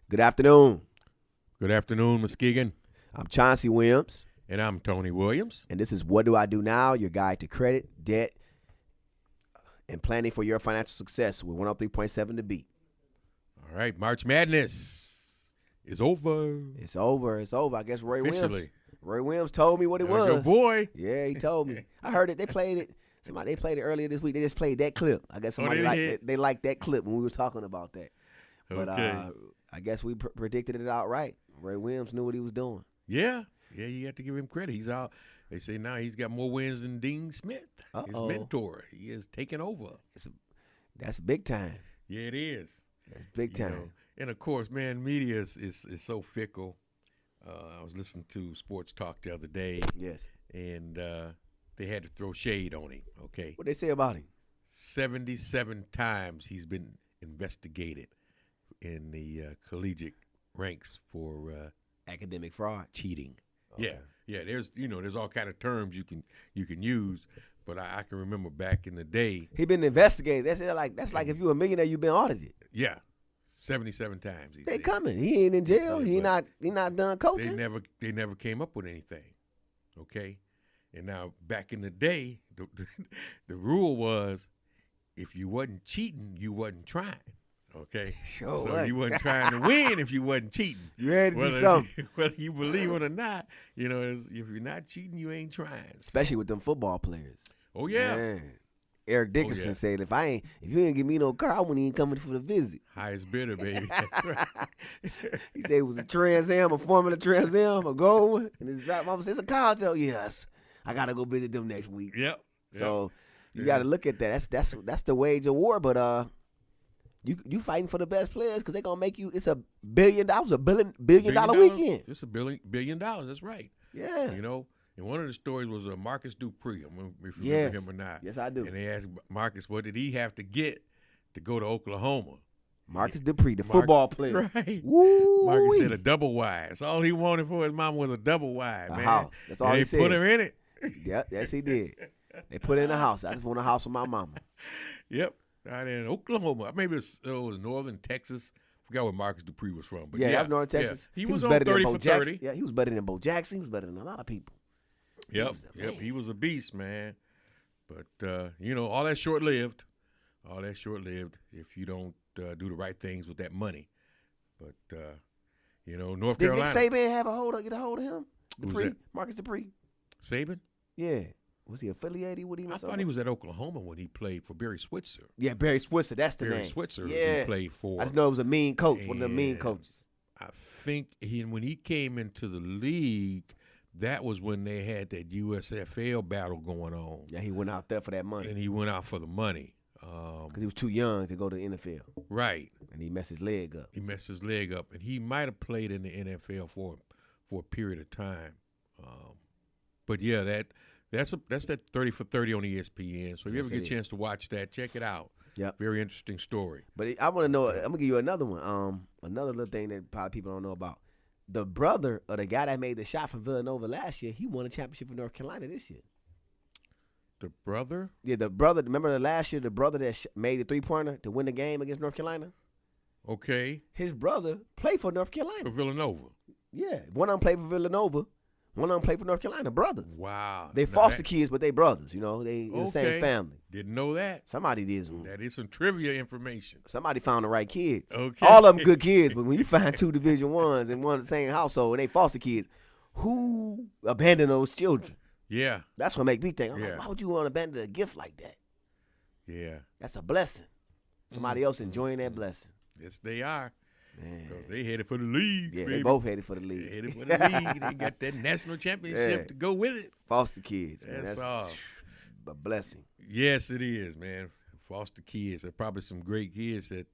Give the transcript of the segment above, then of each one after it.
Good afternoon. Good afternoon, Muskegon. I'm Chauncey Williams. And I'm Tony Williams. And this is What Do I Do Now, your guide to credit, debt, and planning for your financial success with 103.7 The Beat. All right, March Madness is over. It's over. I guess Roy Officially. Williams told me what it was. Your boy. Yeah, he told me. I heard it. They played it. They played it earlier this week. They just played that clip. I guess they liked that clip when we were talking about that. But Okay. I guess we predicted it outright. Roy Williams knew what he was doing. Yeah, you have to give him credit. He's out. They say now he's got more wins than Dean Smith, his mentor. He is taking over. That's big time. Yeah, it is. That's big time. And of course, man, media is so fickle. I was listening to Sports Talk the other day. Yes. And they had to throw shade on him. Okay. What they say about him? 77 times he's been investigated in the collegiate ranks for academic fraud, cheating. Okay. Yeah. There's all kind of terms you can use, but I can remember back in the day he been investigated. That's like if you're a millionaire, you've been audited. Yeah, 77 times. They coming. He ain't in jail. He not done coaching. They never came up with anything. Okay, and now back in the day, the rule was if you wasn't cheating, you wasn't trying. Okay, sure. So you wasn't trying to win if you wasn't cheating. You had to do something. Whether you believe it or not, if you're not cheating, you ain't trying. Especially with them football players. Oh yeah. Man. Eric Dickerson said, if you didn't give me no car, I wouldn't even come for the visit. Highest bidder, baby. He said it was a Trans Am, a Formula Trans Am, a gold one. And his mama said, it's a car. I said, yes, I got to go visit them next week. Yep. So you got to look at that. That's the wage of war. But you fighting for the best players because they're going to make you, it's $1 billion, billion dollar weekend. It's $1 billion. That's right. Yeah. And one of the stories was Marcus Dupree. I don't know if you remember him or not. Yes, I do. And they asked Marcus, what did he have to get to go to Oklahoma? Marcus Dupree, the football player. Right. Woo-wee. Marcus said a double wide. That's all he wanted for his mama was a double wide, man. House. That's all he said. They put him in it. Yep, yes, he did. They put in a house. I just want a house for my mama. Yep. Out in Oklahoma. Maybe it was northern Texas. I forgot where Marcus Dupree was from. But that's northern Texas. Yeah. He was on 30 for 30. Yeah, he was better than Bo Jackson. He was better than a lot of people. Yep. He was a beast, man. But, all that's short-lived. If you don't do the right things with that money. But, North Carolina. Did Nick Saban get a hold of him? Dupree? Who's that? Marcus Dupree. Saban? Yeah. Was he affiliated with him? I thought he was at Oklahoma when he played for Barry Switzer. Yeah, Barry Switzer. That's the name. Barry Switzer he played for. I just know it was a mean coach, one of the mean coaches. I think when he came into the league, that was when they had that USFL battle going on. Yeah, he went out there for that money. And he went out for the money. Because he was too young to go to the NFL. Right. And he messed his leg up. And he might have played in the NFL for a period of time. But, yeah, that's that 30 for 30 on ESPN. So if you ever get a chance to watch that, check it out. Yep. Very interesting story. But I want to know, I'm going to give you another one. Another little thing that probably people don't know about. The brother of the guy that made the shot from Villanova last year, he won a championship for North Carolina this year. The brother? Yeah, the brother. Remember last year, the brother that made the three-pointer to win the game against North Carolina? Okay. His brother played for North Carolina. For Villanova? Yeah. One of them played for Villanova. One of them played for North Carolina. Brothers. Wow. They foster kids, but they brothers. They in the same family. Didn't know that. Somebody did. That is some trivia information. Somebody found the right kids. Okay. All of them good kids, but when you find two Division I's in one of the same household and they foster kids, who abandoned those children? Yeah. That's what make me think. I'm like, why would you want to abandon a gift like that? Yeah. That's a blessing. Somebody else enjoying that blessing. Yes, they are. Man. They headed for the league. Yeah, baby. they both headed for the league. They headed for the league. They got that national championship to go with it. Foster kids, man. That's all. A blessing. Yes, it is, man. Foster kids. There are probably some great kids that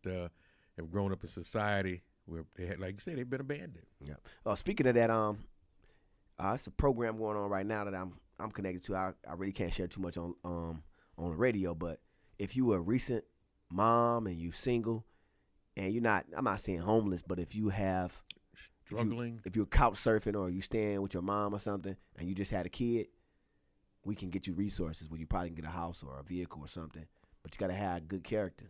have grown up in society where they had, like you said, they've been abandoned. Yeah. Speaking of that, it's a program going on right now that I'm connected to. I really can't share too much on the radio, but if you a recent mom and you single and you're not, I'm not saying homeless, but if you have struggling, if you're couch surfing or you staying with your mom or something and you just had a kid, we can get you resources where you probably can get a house or a vehicle or something. But you got to have good character.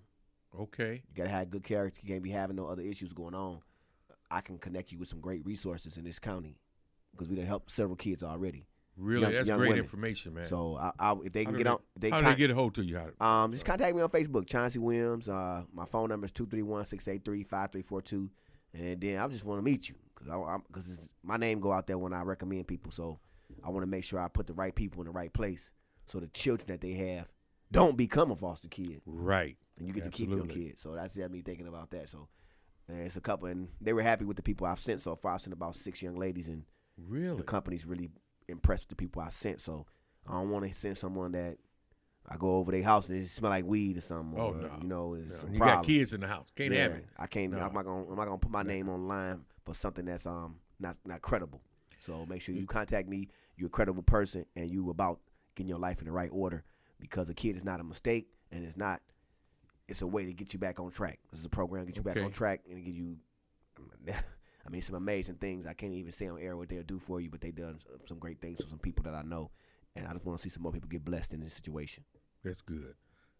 Okay. You got to have good character. You can't be having no other issues going on. I can connect you with some great resources in this county because we done helped several kids already. Really, that's great information, man. So if they can how do they get a hold to you? Just contact me on Facebook, Chauncey Williams. My phone number is 231-683-5342. And then I just want to meet you because my name go out there when I recommend people. So I want to make sure I put the right people in the right place so the children that they have don't become a foster kid. Right. And you get to keep your kids. So that's me thinking about that. So it's a couple, and they were happy with the people I've sent so far. I've sent about 6 young ladies, and really, the company's really impressed with the people I sent. So I don't want to send someone that I go over their house and it smell like weed or something. Oh, or, no. You know, it's some you problems. got kids in the house. Can't have it. I can't. No. I'm not gonna put my name online for something that's not credible. So make sure you contact me. You're a credible person, and you about getting your life in the right order, because a kid is not a mistake, and it's a way to get you back on track. This is a program to get you back on track and get you. I mean, some amazing things. I can't even say on air what they'll do for you, but they done some great things for some people that I know, and I just want to see some more people get blessed in this situation. That's good.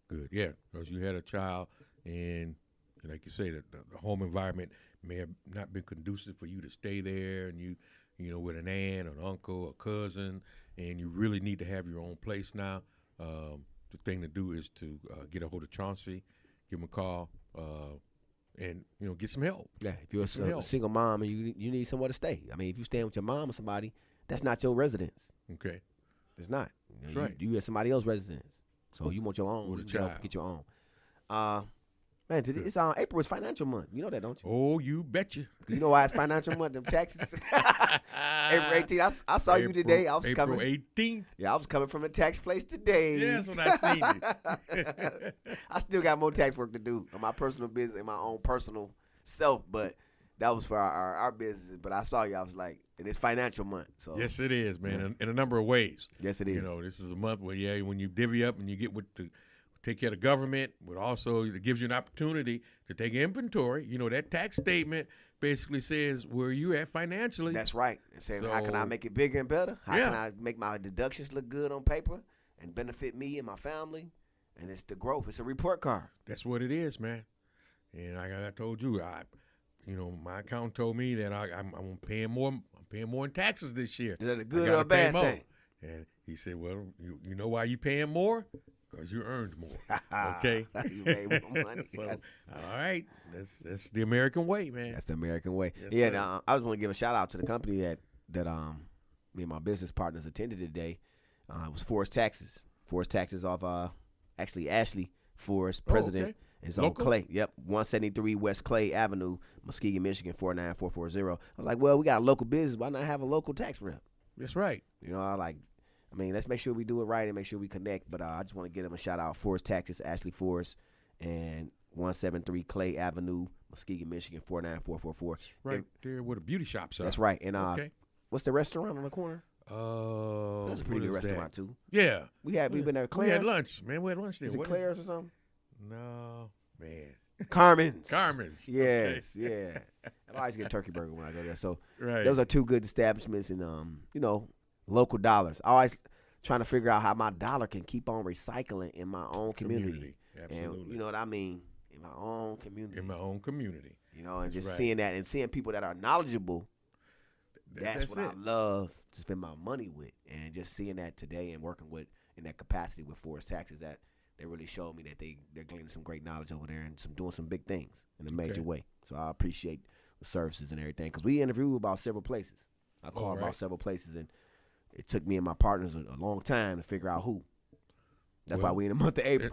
Good, yeah, because you had a child, and like you say, the home environment may have not been conducive for you to stay there, and you know, with an aunt, an uncle, a cousin, and you really need to have your own place now. The thing to do is to get a hold of Chauncey, give him a call, and get some help. Yeah, if you're a single mom and you need somewhere to stay. I mean, if you're staying with your mom or somebody, that's not your residence. Okay, it's not. That's right. You at somebody else's residence, so you want your own. With a child. Get your own. Man, it's April is financial month. You know that, don't you? Oh, you betcha. You know why it's financial month? Them taxes. April 18th. I saw you today. I was April coming. 18th. Yeah, I was coming from the tax place today. Yeah, that's when I seen you. I still got more tax work to do on my personal business and my own personal self, but that was for our business. But I saw you. I was like, and it's financial month. So yes, it is, man, in a number of ways. Yes, it is. This is a month where, when you divvy up and you get take care of the government, but also it gives you an opportunity to take inventory. That tax statement basically says where you at financially. That's right. And saying, how can I make it bigger and better? How can I make my deductions look good on paper and benefit me and my family? And it's the growth. It's a report card. That's what it is, man. And like I told you, my accountant told me that I'm paying more. I'm paying more in taxes this year. Is that a good or a bad thing? And he said, well, you know why you paying more? Because you earned more. Okay. You made more money. So, all right. That's the American way, man. That's the American way. Yes, yeah. I just want to give a shout out to the company that me and my business partners attended today. It was Forest Taxes. Forest Taxes off actually Ashley Forrest, president. Okay. It's on Clay. Yep, 173 West Clay Avenue, Muskegon, Michigan 49440. I was like, well, we got a local business. Why not have a local tax rep? That's right. Let's make sure we do it right and make sure we connect. But I just want to give them a shout out. Forest Taxes, Ashley Forrest, and 173 Clay Avenue, Muskegon, Michigan 49444. Right there where the beauty shops are. That's right. And what's the restaurant on the corner? That's a pretty good restaurant too. Yeah, we've been there. We had lunch, man. We had lunch there. Is it Claire's or something? No, man. Carmen's. Okay. Yes, yeah. I always get a turkey burger when I go there. So right. Those are two good establishments, and local dollars. I always trying to figure out how my dollar can keep on recycling in my own community. Absolutely. And you know what I mean? In my own community. And just seeing that and seeing people that are knowledgeable. That's what I love to spend my money with. And just seeing that today and working with in that capacity with Forest Taxes, that they really showed me that they're gaining some great knowledge over there and doing some big things in a major way. So I appreciate the services and everything, because we interviewed about several places. I called about several places, and it took me and my partners a long time to figure out who. That's why we in the month of April.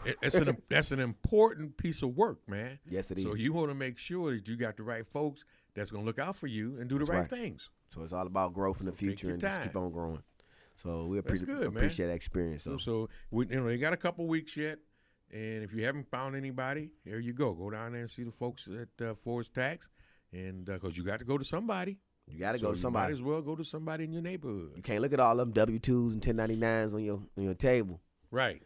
That's an important piece of work, man. Yes, it is. So you want to make sure that you got the right folks that's going to look out for you and do the right things. So it's all about growth in the future and just keep on growing. So we appreciate that experience. So they got a couple weeks yet, and if you haven't found anybody, there you go. Go down there and see the folks at Forest Tax, and because you got to go to somebody. You got to go to somebody. You might as well go to somebody in your neighborhood. You can't look at all them W-2s and 1099s on your table. Right.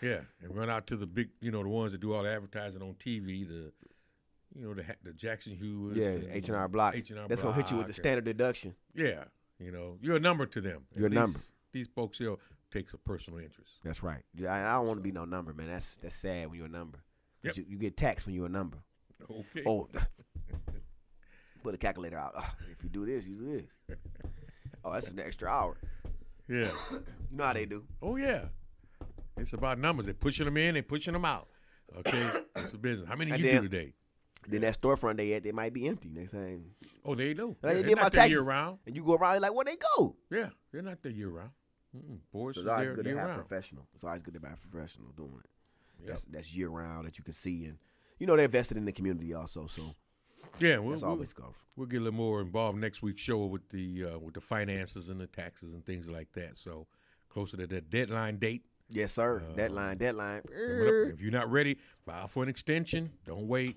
Yeah, and run out to the big, the ones that do all the advertising on TV, the Jackson Hewitts. Yeah, H&R Block. That's going to hit you with the standard deduction. Yeah, you're a number to them. You're a number. These folks takes a personal interest. That's right. I don't want to be no number, man. That's sad when you're a number. Yep. You get taxed when you're a number. Okay. Oh. Put a calculator out. Oh, if you do this, you do this. Oh, that's an extra hour. Yeah. You know how they do. Oh, yeah. It's about numbers. They're pushing them in, they're pushing them out. Okay? It's a business. How many And you then- do today? Then that storefront they might be empty. They saying, Oh, they do. like, Yeah, they they're did my not there taxes. year-round. And you go around, you're like, where they go? Yeah, they're not there year-round. Boys So is it's always there good to have year-round. professional. It's always good to have a professional doing it. Yep. That's year round that you can see, and they're invested in the community also. So Yeah, that's always good. We'll get a little more involved next week's show with the finances and the taxes and things like that. So closer to that deadline date. Yes, sir. Deadline. Coming up. If you're not ready, file for an extension. Don't wait.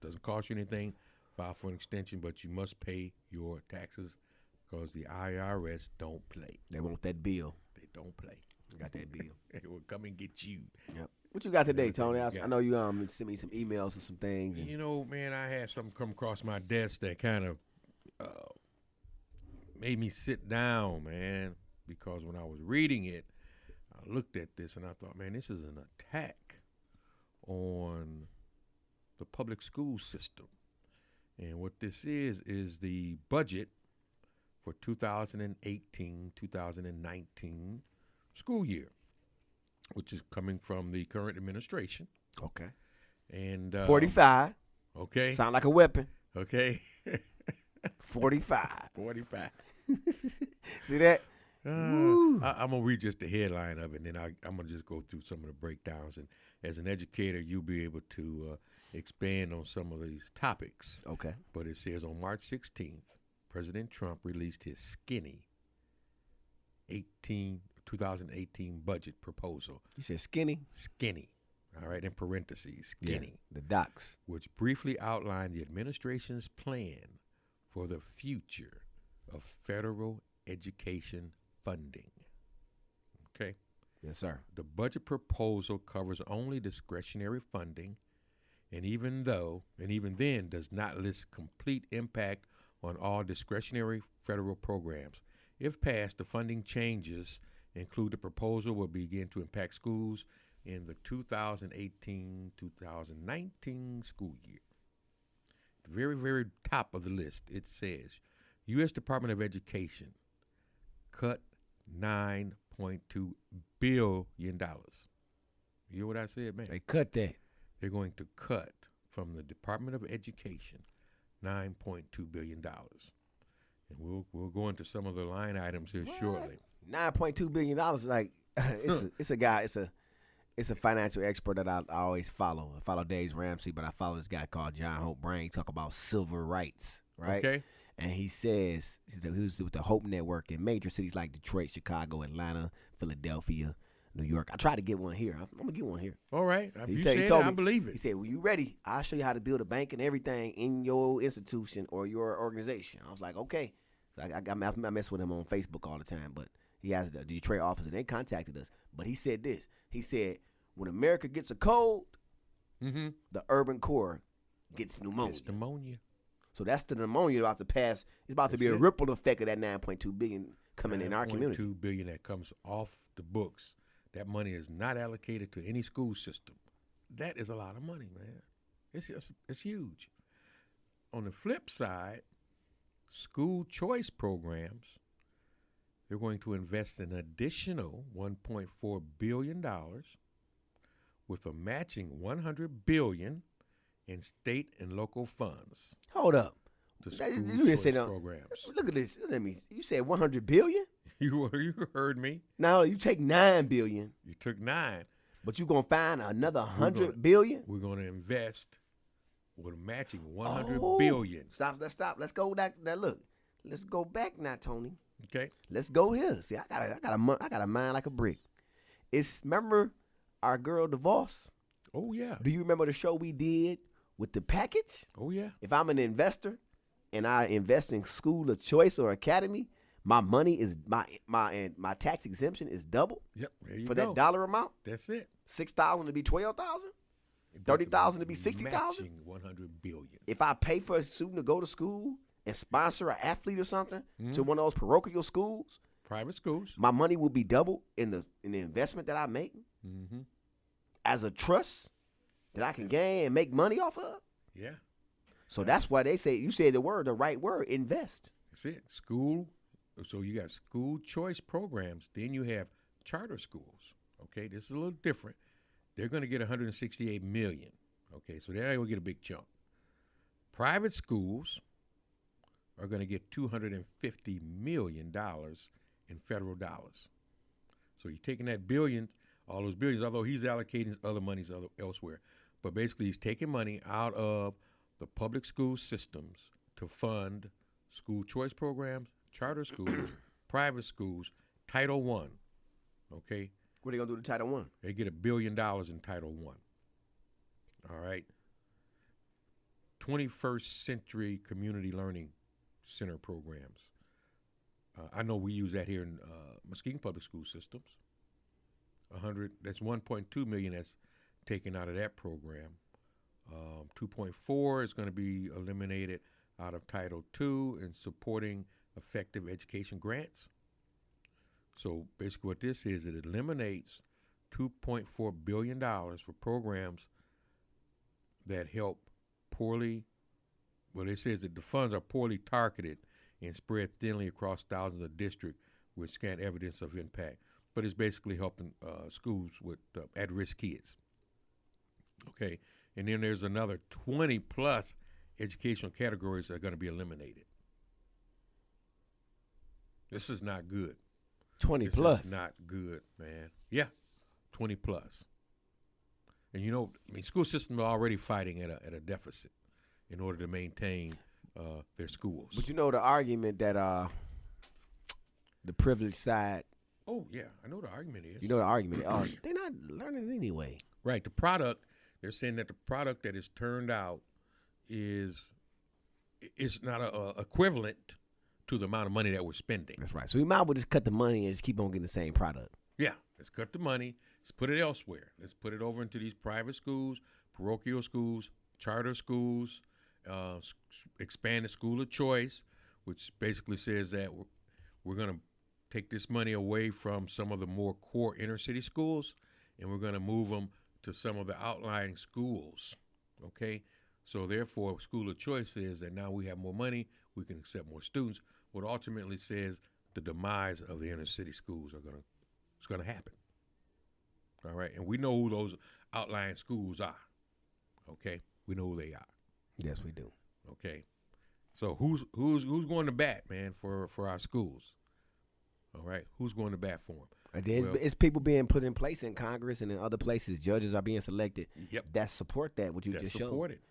Doesn't cost you anything. File for an extension, but you must pay your taxes because the IRS don't play. They want that bill. They don't play. Got that bill. They will come and get you. Yep. What you got today, Everything Tony? you I got. know you sent me some emails and some things. And You know, man, I had something come across my desk that kind of made me sit down, man, because when I was reading it, I looked at this and I thought, man, this is an attack on the public school system. And what this is the budget for 2018-2019 school year, which is coming from the current administration. okay. And 45. Okay. Sound like a weapon. Okay. 45. 45. See that? I'm going to read just the headline of it, and then I'm going to just go through some of the breakdowns. And as an educator, you'll be able to expand on some of these topics. Okay. But it says on March 16th, President Trump released his skinny 2018 budget proposal. You said skinny? Skinny. All right, in parentheses, skinny. Yeah, the docs. Which briefly outlined the administration's plan for the future of federal education funding. Okay? Yes, sir. The budget proposal covers only discretionary funding, and even then does not list complete impact on all discretionary federal programs. If passed, the funding changes include the proposal will begin to impact schools in the 2018-2019 school year. The very, very top of the list, it says, U.S. Department of Education cut $9.2 billion. You hear what I said, man? They cut that. They're going to cut from the Department of Education $9.2 billion. And we'll go into some of the line items here shortly. $9.2 billion. Like it's a guy. It's a financial expert that I always follow. I follow Dave Ramsey, but I follow this guy called John Hope Brain. He talk about civil rights, right? Okay. And he says he was with the Hope Network in major cities like Detroit, Chicago, Atlanta, Philadelphia, New York. I tried to get one here. I'm gonna get one here. All right. If He you said, said he it, told I me, believe it. He said, "Well, you ready? I'll show you how to build a bank and everything in your institution or your organization." I was like, "Okay." I mess with him on Facebook all the time, but he has the Detroit office, and they contacted us. But he said this. He said, when America gets a cold, the urban core gets pneumonia. It's pneumonia. So that's the pneumonia about to pass. It's about to be a ripple effect of that $9.2 billion coming in our community. $9.2 billion that comes off the books. That money is not allocated to any school system. That is a lot of money, man. It's huge. On the flip side, school choice programs, they're going to invest an additional $1.4 billion with a matching $100 billion in state and local funds. Hold up. To You school didn't choice say no. programs. Look at this. Let me. You said $100 billion. You heard me. Now you take $9 billion, You took 9. but you gonna find another $100 billion. We're going to invest with a matching $100 billion. Stop. Let's go back. Look. Let's go back now, Tony. Okay. Let's go here. See, I got a mind like a brick. Remember our girl DeVos? Oh, yeah. Do you remember the show we did with the package? Oh, yeah. If I'm an investor and I invest in school of choice or academy, my money is my tax exemption is double. Yep. There you for go. that dollar amount. That's it. $6,000 to be $12,000. $30,000 to be $60,000. Matching $100 billion. If I pay for a student to go to school and sponsor an athlete or something to one of those parochial schools, Private schools. my money will be doubled in the investment that I make as a trust that I can gain and make money off of. Yeah. So that's why they say, you said the right word, invest. That's it. School. So you got school choice programs. Then you have charter schools. Okay, this is a little different. They're going to get $168 million. Okay, so they're not going to get a big chunk. Private schools are going to get $250 million in federal dollars. So you're taking that billion, all those billions, although he's allocating other monies elsewhere. But basically he's taking money out of the public school systems to fund school choice programs, charter schools, private schools, Title I. Okay? What are they going to do to Title I? They get $1 billion in Title I. All right? 21st Century Community Learning Center programs. I know we use that here in Muskegon Public School Systems. That's 1.2 million that's taken out of that program. 2.4 is going to be eliminated out of Title II in supporting effective education grants. So basically what this is, it eliminates $2.4 billion for programs that help poorly, well, it says that the funds are poorly targeted and spread thinly across thousands of districts with scant evidence of impact. But it's basically helping schools with at-risk kids. Okay, and then there's another 20 plus educational categories that are going to be eliminated. This is not good. 20 this plus. Is not good, man. Yeah, 20 plus. And you know, I mean, school systems are already fighting at a deficit in order to maintain their schools. But you know the argument that the privileged side. Oh yeah, I know the argument is. You know the argument. They're not learning anyway. Right. The product. They're saying that the product that is turned out is not equivalent to the amount of money that we're spending. That's right. So we might as well just cut the money and just keep on getting the same product. Yeah. Let's cut the money. Let's put it elsewhere. Let's put it over into these private schools, parochial schools, charter schools, expanded school of choice, which basically says that we're going to take this money away from some of the more core inner city schools, and we're going to move them to some of the outlying schools, okay? So therefore, school of choice is that now we have more money, we can accept more students, what ultimately says the demise of the inner city schools it's going to happen, all right? And we know who those outlying schools are, okay? We know who they are. Yes, we do. Okay, so who's going to bat, man, for our schools? All right, who's going to bat for them? It's people being put in place in Congress and in other places. Judges are being selected. Yep. That support that what you just showed. Support it.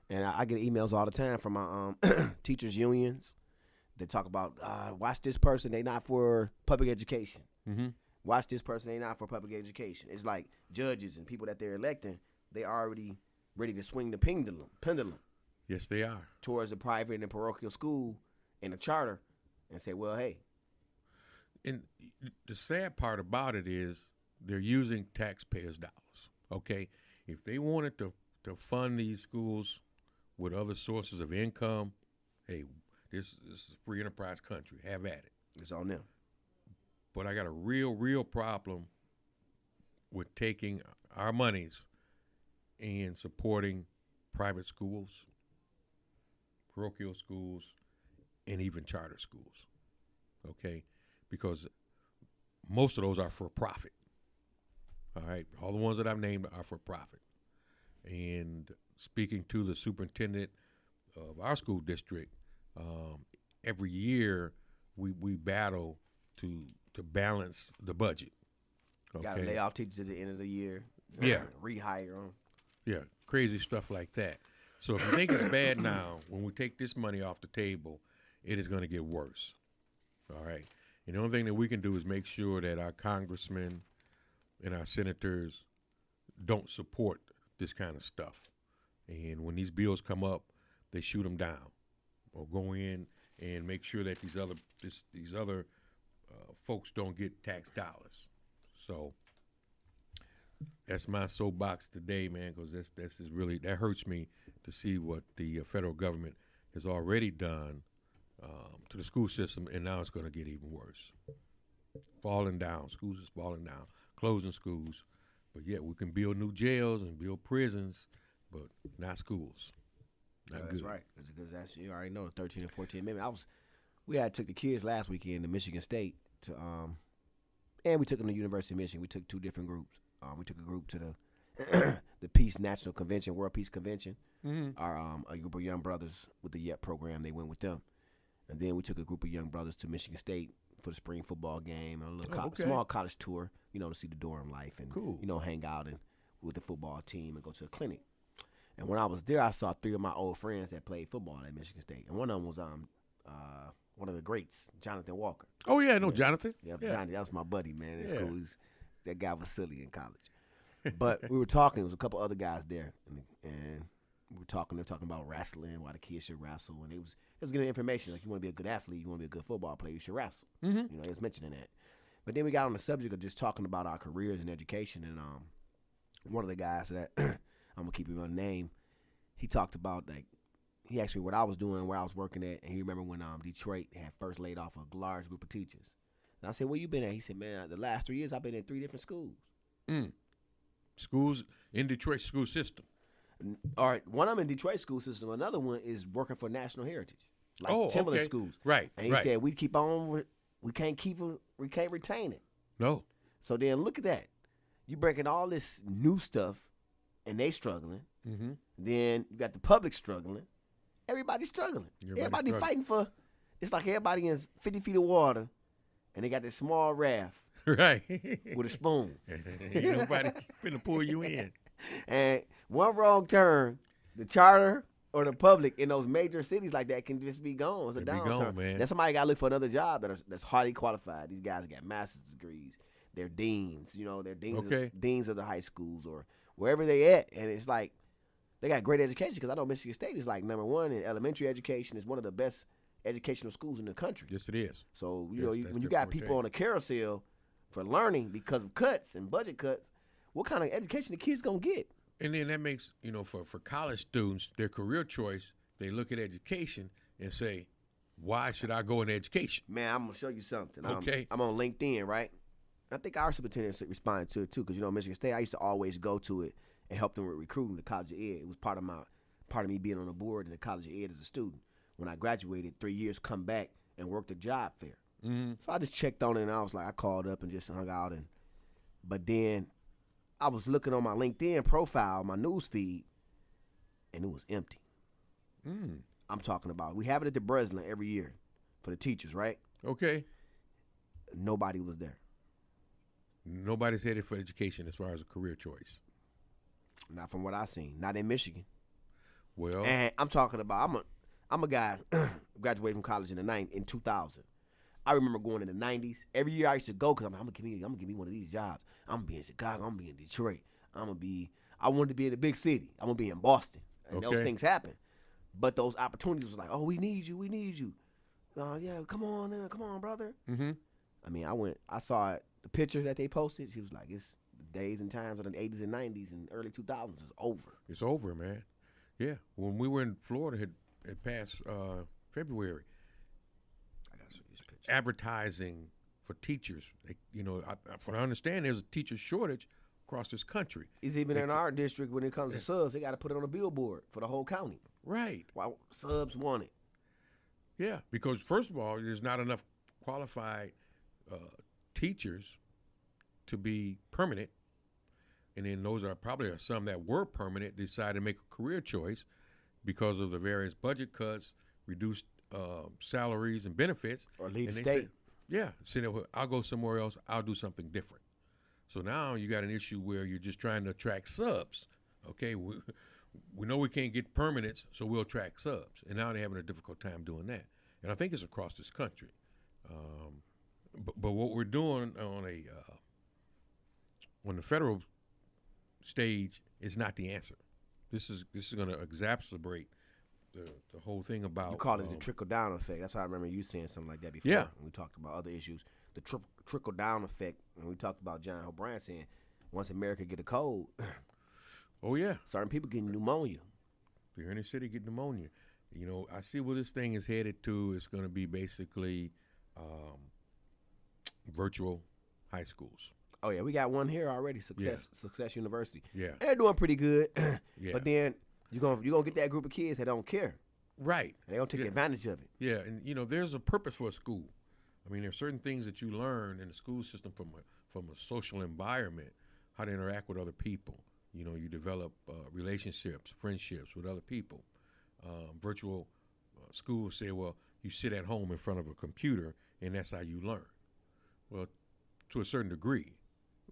And I get emails all the time from my teachers unions. They talk about watch this person. They not for public education. Mm-hmm. Watch this person. They not for public education. It's like judges and people that they're electing. They already ready to swing the pendulum. Yes, they are. Towards the private and parochial school and the charter, and say, well, hey. And the sad part about it is they're using taxpayers' dollars, okay? If they wanted to fund these schools with other sources of income, hey, this is a free enterprise country. Have at it. It's on them. But I got a real problem with taking our monies and supporting private schools, parochial schools, and even charter schools, okay? Because most of those are for profit, all right? All the ones that I've named are for profit. And speaking to the superintendent of our school district, every year we battle to balance the budget. Okay? Got to lay off teachers at the end of the year. Yeah. Rehire them. Yeah, crazy stuff like that. So if you think it's bad now, when we take this money off the table, it is going to get worse, all right? And the only thing that we can do is make sure that our congressmen and our senators don't support this kind of stuff. And when these bills come up, they shoot them down or go in and make sure that these other folks don't get tax dollars. So that's my soapbox today, man, because that hurts me to see what the federal government has already done to the school system, and now it's going to get even worse. Falling down. Schools is falling down. Closing schools. But yet we can build new jails and build prisons, but not schools. Not That's good. right. Because that's, you already know, the 13 and 14 Amendment. We had took the kids last weekend to Michigan State to and we took them to University of Michigan. We took 2 different groups. We took a group to the Peace National Convention, World Peace Convention. A group of young brothers with the YEP program, they went with them. And then we took a group of young brothers to Michigan State for the spring football game and a little small college tour, to see the dorm life and, hang out with the football team and go to a clinic. And when I was there, I saw 3 of my old friends that played football at Michigan State. And one of them was one of the greats, Jonathan Walker. Oh, yeah, I know Jonathan. Yeah, Johnny, that was my buddy, man. That's cool. That guy was silly in college. But we were talking. There was a couple other guys there, and we were talking. They're talking about wrestling, why the kids should wrestle, and it was getting information like you want to be a good athlete, you want to be a good football player, you should wrestle. He was mentioning that. But then we got on the subject of just talking about our careers and education, and one of the guys that I'm gonna keep him unnamed, he talked about he asked me what I was doing, where I was working at, and he remembered when Detroit had first laid off a large group of teachers. And I said, where you been at? He said, man, the last 3 years I've been in 3 different schools. Schools in Detroit school system. All right, one of them in Detroit school system. Another one is working for National Heritage, like Timberland schools. Right. And he said we keep on, we can't keep it, we can't retain it. No. So then look at that. You breaking all this new stuff, and they struggling. Then you got the public struggling. Everybody's struggling. Everybody fighting for. It's like everybody in 50 feet of water, and they got this small raft. Right. With a spoon. Ain't nobody finna pull you in. And one wrong turn, the charter or the public in those major cities like that can just be gone. It's a downturn. Man. Then somebody got to look for another job that's highly qualified. These guys got master's degrees. They're deans. They're deans of the high schools or wherever they at. And it's like they got great education because I know Michigan State is like number 1 in elementary education. It's one of the best educational schools in the country. Yes, it is. So, when you got people on a carousel for learning because of cuts and budget cuts, what kind of education the kids going to get? And then that makes, for college students, their career choice, they look at education and say, why should I go in education? Man, I'm going to show you something. Okay. I'm on LinkedIn, right? I think our superintendent responded to it, too, because, Michigan State, I used to always go to it and help them with recruiting the College of Ed. It was part of me being on the board in the College of Ed as a student. When I graduated, 3 years, come back and work the job fair. So I just checked on it, and I was like, I called up and just hung out. But then I was looking on my LinkedIn profile, my news feed, and it was empty. I'm talking about, we have it at the Breslin every year for the teachers, right? Okay. Nobody was there. Nobody's headed for education as far as a career choice. Not from what I've seen. Not in Michigan. Well. And I'm talking about, I'm a guy graduated from college in 2000. I remember going in the 90s. Every year I used to go because I'm gonna give me one of these jobs. I'm gonna be in Chicago. I'm gonna be in Detroit. I wanted to be in a big city. I'm gonna be in Boston. And those things happen. But those opportunities was like, oh, we need you. Yeah, come on, brother. I mean, I saw it, the picture that they posted. She was like, it's the days and times of the 80s and 90s and early 2000s is over. It's over, man. Yeah. When we were in Florida, it passed February. Advertising for teachers. From what I understand, there's a teacher shortage across this country. It's even in our district when it comes to subs. They got to put it on a billboard for the whole county. Right. Why subs want it. Yeah, because first of all, there's not enough qualified teachers to be permanent. And then those are probably some that were permanent, decided to make a career choice because of the various budget cuts, reduced salaries and benefits. Or leave the state. I'll go somewhere else. I'll do something different. So now you got an issue where you're just trying to attract subs. Okay, we know we can't get permanents, so we'll attract subs. And now they're having a difficult time doing that. And I think it's across this country. But what we're doing on the federal stage is not the answer. This is going to exacerbate the whole thing about. You call it the trickle-down effect. That's why I remember you saying something like that before. Yeah. When we talked about other issues. The trickle-down effect, when we talked about John O'Brien saying, once America get a cold, oh, yeah. certain people getting pneumonia. The inner city get pneumonia. I see where this thing is headed to. It's going to be basically virtual high schools. Oh, yeah. We got one here already, Success University. Yeah. They're doing pretty good. Yeah. But then You're gonna get that group of kids that don't care. Right. And they don't take advantage of it. Yeah, and there's a purpose for a school. I mean, there's certain things that you learn in the school system from a social environment, how to interact with other people. You develop relationships, friendships with other people. Virtual schools say, well, you sit at home in front of a computer and that's how you learn. Well, to a certain degree,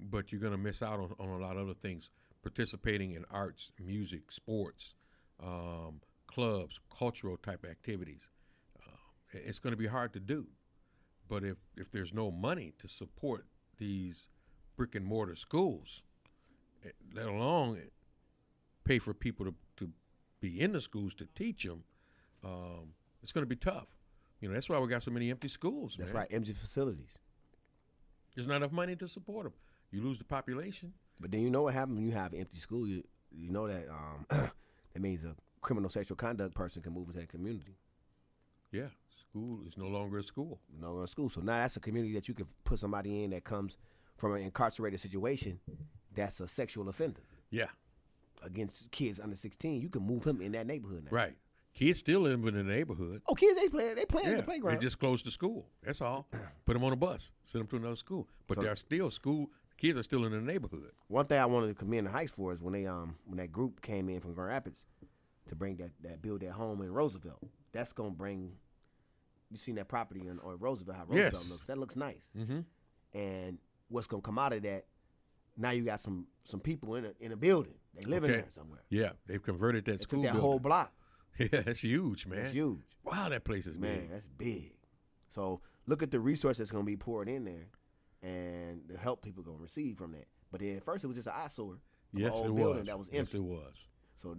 but you're going to miss out on a lot of other things. Participating in arts, music, sports, clubs, cultural type activities. It's going to be hard to do. But if there's no money to support these brick and mortar schools, let alone pay for people to be in the schools to teach them, it's going to be tough. That's why we got so many empty schools. That's man. right, empty facilities. There's not enough money to support them. You lose the population. But then you know what happens when you have an empty school? You know that that means a criminal sexual conduct person can move into that community. Yeah, school is no longer a school. No longer a school. So now that's a community that you can put somebody in that comes from an incarcerated situation that's a sexual offender. Yeah. Against kids under 16, you can move him in that neighborhood now. Right. Kids still live in the neighborhood. Oh, kids, they play in the playground. They just closed the school. That's all. Put them on a bus, send them to another school. But So- they're still kids are still in the neighborhood. One thing I wanted to commend the Heights for is when that group came in from Grand Rapids to bring that build that home in Roosevelt. That's gonna bring. You seen that property on Roosevelt? How Roosevelt Yes. looks? That looks nice. Mm-hmm. And what's gonna come out of that? Now you got some people in a building. They live in there somewhere. Yeah, they've converted that They school took that building. whole block. Yeah, that's huge, man. That's huge. Wow, that place is Man, big. that's big. So look at the resources that's gonna be poured in there, and the help people gonna receive from that. But then at first it was just an eyesore. Of Yes, an old it building was. that was Yes, empty. it was. So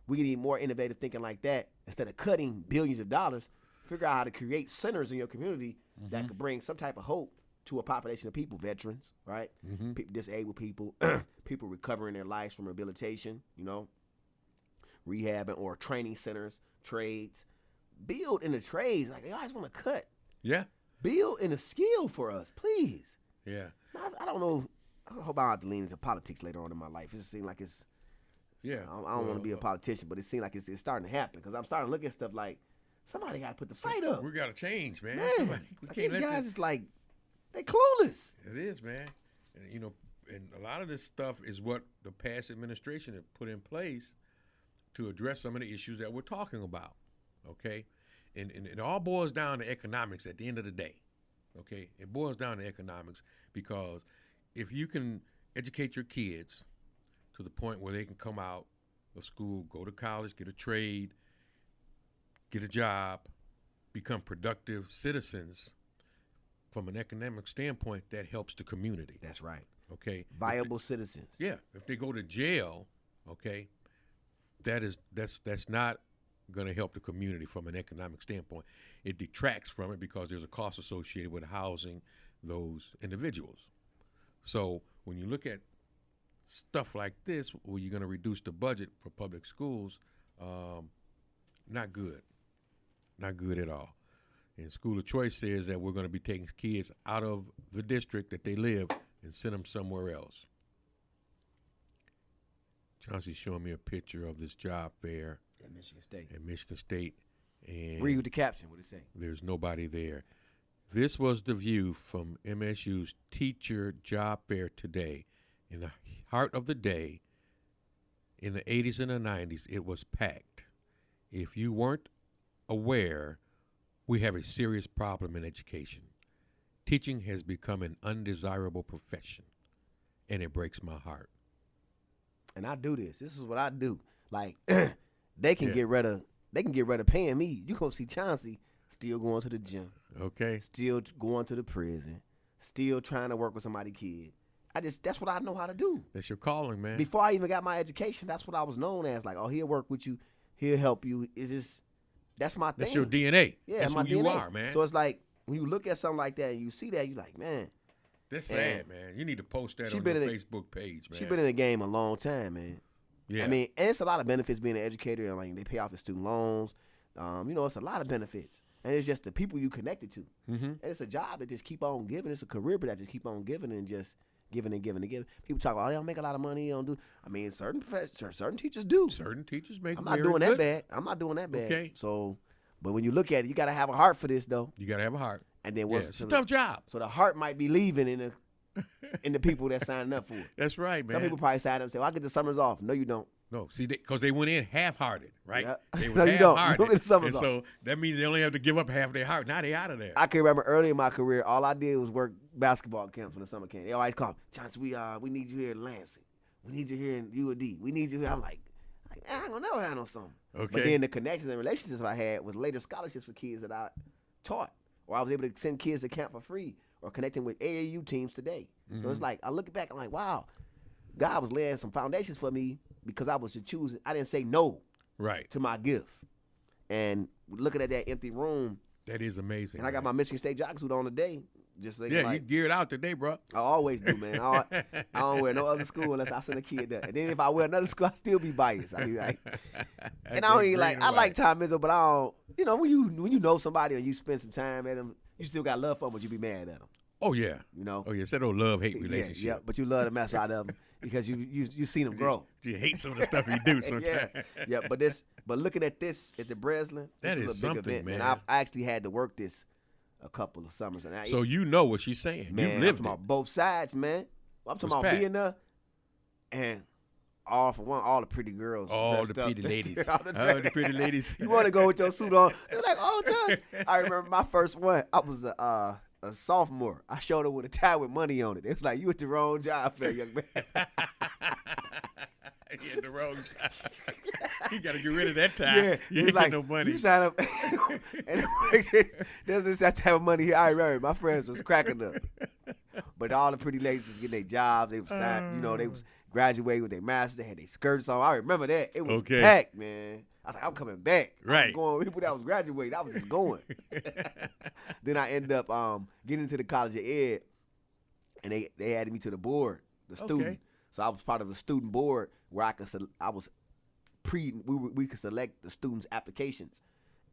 we need more innovative thinking like that. Instead of cutting billions of dollars, figure out how to create centers in your community that could bring some type of hope to a population of people, veterans, right? Disabled people, people recovering their lives from rehabilitation, rehabbing or training centers, trades. Build in the trades. Like, they always want to cut. Yeah, Build in a skill for us, please. yeah. I don't know. I hope I don't have to lean into politics later on in my life. It just seems like it's Yeah. I don't want to be a politician, but it seems like it's starting to happen because I'm starting to look at stuff like somebody got to put the fight up. We got to change, man. Man, We like can't these let guys this. is like, they clueless. It is, man. And and a lot of this stuff is what the past administration had put in place to address some of the issues that we're talking about. Okay, and it all boils down to economics at the end of the day. Okay, it boils down to economics because if you can educate your kids to the point where they can come out of school, go to college, get a trade, get a job, become productive citizens. From an economic standpoint, that helps the community. That's right. Okay, Viable citizens. yeah. If they go to jail, okay, that's not going to help the community from an economic standpoint. It detracts from it because there's a cost associated with housing those individuals. So when you look at stuff like this, where you're going to reduce the budget for public schools, not good, not good at all. And School of Choice says that we're going to be taking kids out of the district that they live and send them somewhere else. Chauncey's showing me a picture of this job fair At Michigan State. at Michigan State, and Read with the caption. What it say? there's nobody there. This was the view from MSU's teacher job fair today. In the heart of the day, in the 80s and the 90s, it was packed. If you weren't aware, we have a serious problem in education. Teaching has become an undesirable profession, and it breaks my heart. And I do this. This is what I do. Like, they can Yeah. get rid of paying me. You gonna see Chauncey still going to the gym, Okay? still going to the prison, still trying to work with somebody's kid. That's what I know how to do. That's your calling, man. Before I even got my education, that's what I was known as. Like, oh, he'll work with you, he'll help you. That's my thing. That's your DNA. Yeah, that's my who you DNA. are, man. So it's like when you look at something like that and you see that, you like, man, That's sad, man. You need to post that She on been your in Facebook page, man. she been in the game a long time, man. Yeah. I mean, and it's a lot of benefits being an educator. And like they pay off the student loans. It's a lot of benefits, and it's just the people you connected to. Mm-hmm. And it's a job that just keep on giving. It's a career that just keep on giving, and just giving and giving and giving. People talk about, oh, they don't make a lot of money. They don't do. I mean, certain teachers do. Certain teachers make. I'm not doing that bad. I'm not doing that bad. Okay. So, but when you look at it, you got to have a heart for this, though. You got to have a heart. And then it's a tough job. So the heart might be leaving in the people that signing up for it. That's right, man. Some people probably sign up and say, well, I get the summers off. No, you don't. No, see, because they went in half-hearted, right? Yeah. They were No, you don't. half-hearted. You don't get the summers and off. so that means they only have to give up half their heart. Now they out of there. I can remember early in my career, all I did was work basketball camps in the summer camp. They always call me, Johnson, we need you here in Lansing. We need you here in UAD. We need you here. I'm like I ain't gonna never have no summer. Okay. But then the connections and relationships I had was later scholarships for kids that I taught, or I was able to send kids to camp for free, or connecting with AAU teams today. Mm-hmm. So it's like, I look back, I'm like, wow, God was laying some foundations for me because I was just choosing. I didn't say no to my gift. And looking at that empty room. That is amazing. And I got my Michigan State jock suit on today. Just like, you geared out today, bro. I always do, man. I don't wear no other school unless I send a kid there. And then if I wear another school, I still be biased. I be like, and I don't even like. I like Tom Izzo, but I don't. You know, when you know somebody or you spend some time at them, you still got love for them, but you be mad at them. Oh yeah, you know. Oh yeah, it's that old love-hate relationship. Yeah, but you love the mess out of them because you seen them grow. You hate some of the stuff you do sometimes. yeah. But looking at this at the Breslin, that is a big something, event, man. And I actually had to work this a couple of summers. And so you know what she's saying. Man, you lived I'm talking it. about both sides, man. I'm talking about being there and all the pretty girls. All the pretty ladies. all the pretty ladies. You want to go with your suit on. They're like, oh, Josh. I remember my first one. I was a sophomore. I showed up with a tie with money on it. It was like, you at the wrong job fair, young man. You at the wrong job. You got to get rid of that tie. Yeah. You ain't like, no money. You sign up. And there's that type of money here. I remember my friends was cracking up. But all the pretty ladies was getting their jobs. They was signed, they was graduating with their masters. They had their skirts on. I remember that. It was packed, man. I was like, I'm coming back. Right. I was going with people that was graduating. I was just going. Then I ended up getting into the College of Ed, and they added me to the board, the student. So I was part of the student board where we could select the students' applications,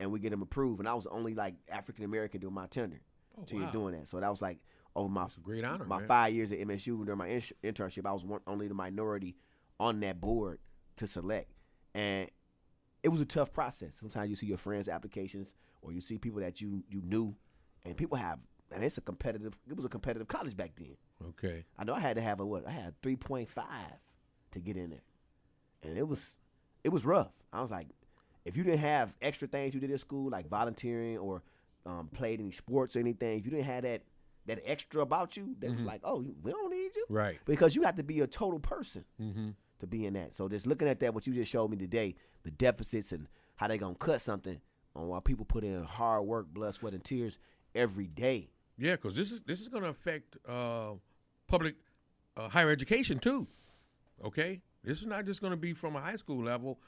and we get them approved. And I was the only like African American doing my tenure doing that. So that was like over my great honor, my man. 5 years at MSU during my internship. I was only the minority on that board to select, and it was a tough process. Sometimes you see your friends' applications, or you see people that you knew, and people have. And it was a competitive college back then. Okay. I know I had to have I had 3.5 to get in there. And it was rough. I was like, if you didn't have extra things you did at school, like volunteering or played any sports or anything, if you didn't have that extra about you, that was like, oh, we don't need you. Right. Because you have to be a total person to be in that. So just looking at that, what you just showed me today, the deficits and how they going to cut something on while people put in hard work, blood, sweat, and tears every day. Yeah, because this is going to affect public higher education too. Okay, this is not just going to be from a high school level,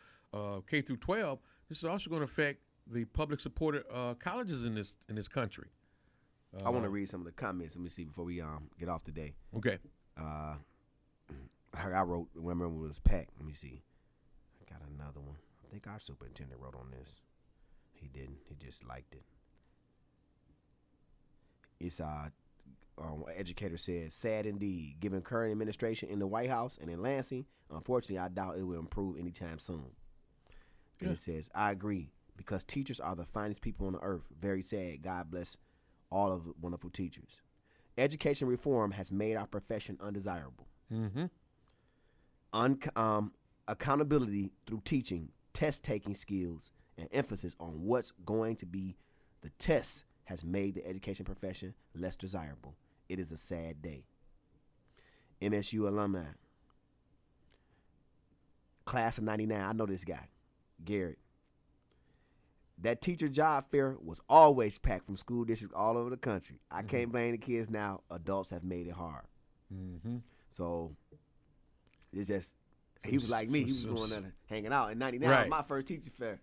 K through 12. This is also going to affect the public supported colleges in this country. I want to read some of the comments. Let me see before we get off today. Okay. I wrote. Remember when it was packed. Let me see. I got another one. I think our superintendent wrote on this. He didn't. He just liked it. It's educator says, sad indeed. Given current administration in the White House and in Lansing, unfortunately, I doubt it will improve anytime soon. Yeah. And it says, I agree, because teachers are the finest people on the earth. Very sad. God bless all of the wonderful teachers. Education reform has made our profession undesirable. Mm-hmm. Accountability through teaching, test-taking skills, and emphasis on what's going to be the tests has made the education profession less desirable. It is a sad day. MSU alumni. Class of 99. I know this guy, Garrett. That teacher job fair was always packed from school districts all over the country. I can't blame the kids now. Adults have made it hard. Mm-hmm. So it's just, he was like me. He was going there hanging out. In 99 was my first teacher fair.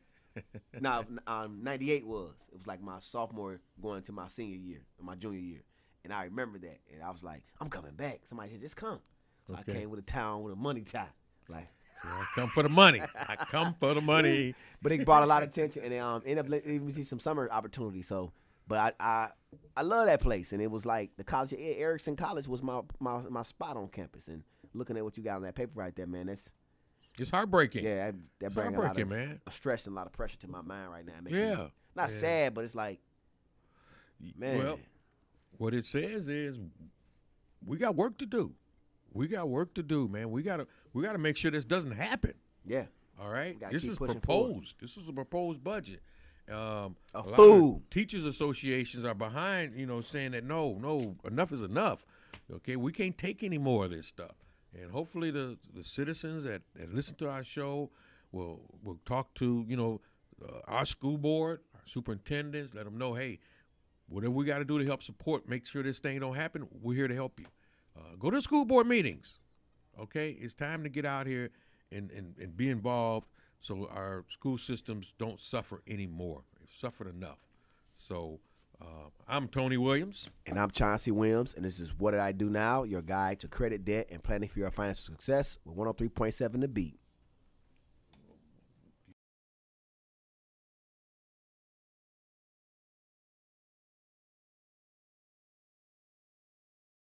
No, 98 was. It was like my sophomore going into my senior year, my junior year. And I remember that. And I was like, I'm coming back. Somebody said, just come. So I came with a tie on with a money tie. Like, I come for the money. I come for the money. But it brought a lot of attention. And they ended up letting me see some summer opportunities. So, But I love that place, and it was like the college. Erickson College was my spot on campus, and looking at what you got on that paper right there, man, it's heartbreaking. Yeah, that brings a lot of man. Stress and a lot of pressure to my mind right now. Yeah, not sad, but it's like, man. Well, what it says is we got work to do. We got work to do, man. We gotta make sure this doesn't happen. Yeah. All right. This is proposed. Forward. This is a proposed budget. A lot fool. of teachers associations are behind, saying that no, enough is enough. Okay, we can't take any more of this stuff. And hopefully the citizens that listen to our show will talk to our school board, our superintendents, let them know, hey, whatever we got to do to help support, make sure this thing don't happen, we're here to help you. Go to school board meetings. Okay, it's time to get out here and be involved so our school systems don't suffer anymore. They've suffered enough. So I'm Tony Williams. And I'm Chauncey Williams, and this is What Did I Do Now, your guide to credit, debt, and planning for your financial success with 103.7 The Beat.